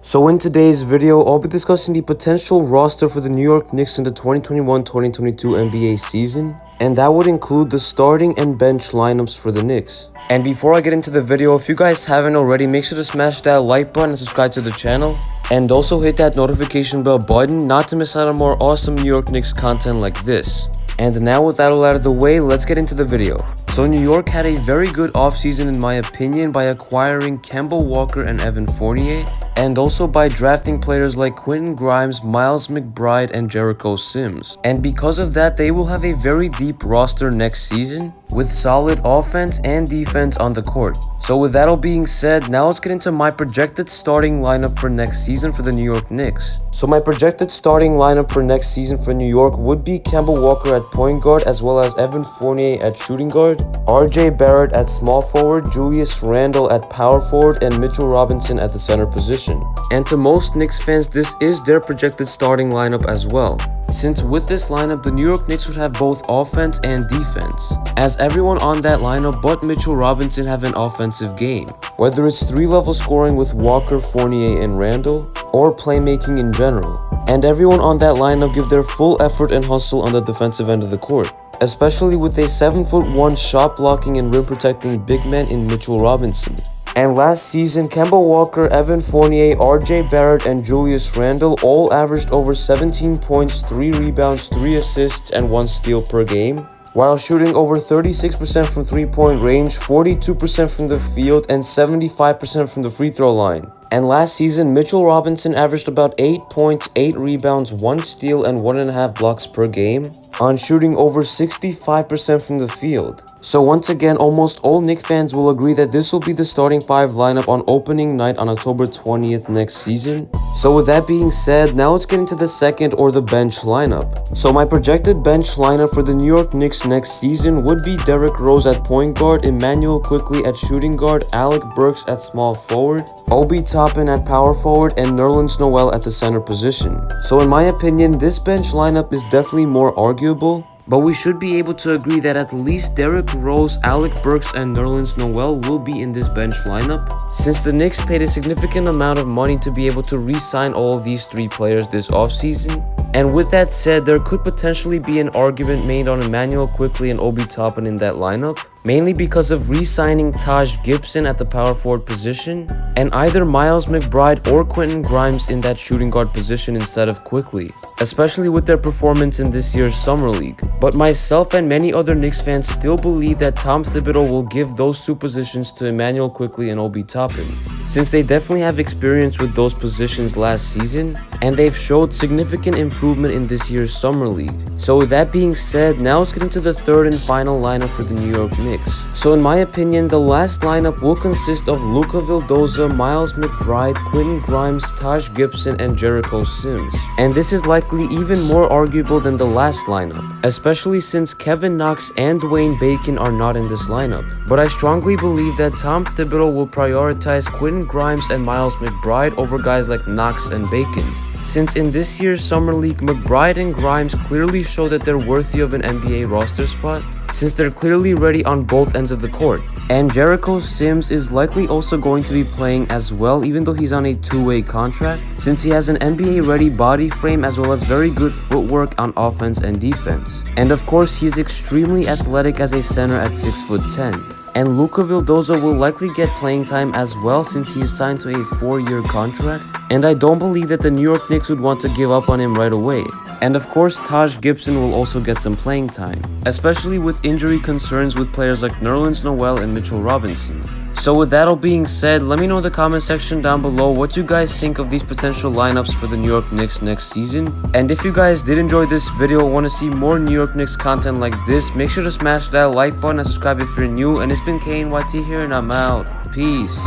So in today's video, I'll be discussing the potential roster for the New York Knicks in the 2021-2022 NBA season, and that would include the starting and bench lineups for the Knicks. And before I get into the video, if you guys haven't already, make sure to smash that like button and subscribe to the channel. And also hit that notification bell button not to miss out on more awesome New York Knicks content like this. And now with that all out of the way, let's get into the video. So New York had a very good offseason in my opinion by acquiring Kemba Walker and Evan Fournier, and also by drafting players like Quentin Grimes, Miles McBride, and Jericho Sims. And because of that, they will have a very deep roster next season, with solid offense and defense on the court. So with that all being said, now let's get into my projected starting lineup for next season for the New York Knicks. So my projected starting lineup for next season for New York would be Kemba Walker at point guard, as well as Evan Fournier at shooting guard, RJ Barrett at small forward, Julius Randle at power forward, and Mitchell Robinson at the center position. And to most Knicks fans, this is their projected starting lineup as well, since with this lineup, the New York Knicks would have both offense and defense, as everyone on that lineup but Mitchell Robinson have an offensive game, whether it's 3-level scoring with Walker, Fournier, and Randle, or playmaking in general. And everyone on that lineup give their full effort and hustle on the defensive end of the court, especially with a 7'1" shot blocking and rim protecting big man in Mitchell Robinson. And last season, Kemba Walker, Evan Fournier, RJ Barrett, and Julius Randle all averaged over 17 points, 3 rebounds, 3 assists, and 1 steal per game, while shooting over 36% from 3-point range, 42% from the field, and 75% from the free throw line. And last season, Mitchell Robinson averaged about 8 points, 8 rebounds, 1 steal, and 1.5 blocks per game, on shooting over 65% from the field. So once again, almost all Knicks fans will agree that this will be the starting 5 lineup on opening night on October 20th next season. So with that being said, now let's get into the second or the bench lineup. So my projected bench lineup for the New York Knicks next season would be Derrick Rose at point guard, Immanuel Quickley at shooting guard, Alec Burks at small forward, Obi Toppin at power forward, and Nerlens Noel at the center position. So in my opinion, this bench lineup is definitely more arguable, but we should be able to agree that at least Derrick Rose, Alec Burks, and Nerlens Noel will be in this bench lineup, since the Knicks paid a significant amount of money to be able to re-sign all of these 3 players this offseason. And with that said, there could potentially be an argument made on Immanuel Quickley and Obi Toppin in that lineup, mainly because of re-signing Taj Gibson at the power forward position, and either Miles McBride or Quentin Grimes in that shooting guard position instead of Quickley, especially with their performance in this year's Summer League. But myself and many other Knicks fans still believe that Tom Thibodeau will give those 2 positions to Immanuel Quickley and Obi Toppin, since they definitely have experience with those positions last season, and they've showed significant improvement in this year's Summer League. So with that being said, now let's get into the third and final lineup for the New York Knicks. So in my opinion, the last lineup will consist of Luka Vildoza, Miles McBride, Quentin Grimes, Taj Gibson, and Jericho Sims. And this is likely even more arguable than the last lineup, especially since Kevin Knox and Dwayne Bacon are not in this lineup. But I strongly believe that Tom Thibodeau will prioritize Quentin Grimes and Miles McBride over guys like Knox and Bacon, since in this year's Summer League, McBride and Grimes clearly show that they're worthy of an NBA roster spot, since they're clearly ready on both ends of the court. And Jericho Sims is likely also going to be playing as well, even though he's on a 2-way contract, since he has an NBA ready body frame as well as very good footwork on offense and defense. And of course, he's extremely athletic as a center at 6'10". And Luka Vildoza will likely get playing time as well, since he is signed to a 4-year contract, and I don't believe that the New York Knicks would want to give up on him right away. And of course, Taj Gibson will also get some playing time, especially with injury concerns with players like Nerlens Noel and Mitchell Robinson. So with that all being said, let me know in the comment section down below what you guys think of these potential lineups for the New York Knicks next season. And if you guys did enjoy this video and want to see more New York Knicks content like this, make sure to smash that like button and subscribe if you're new. And it's been KNYT here, and I'm out. Peace.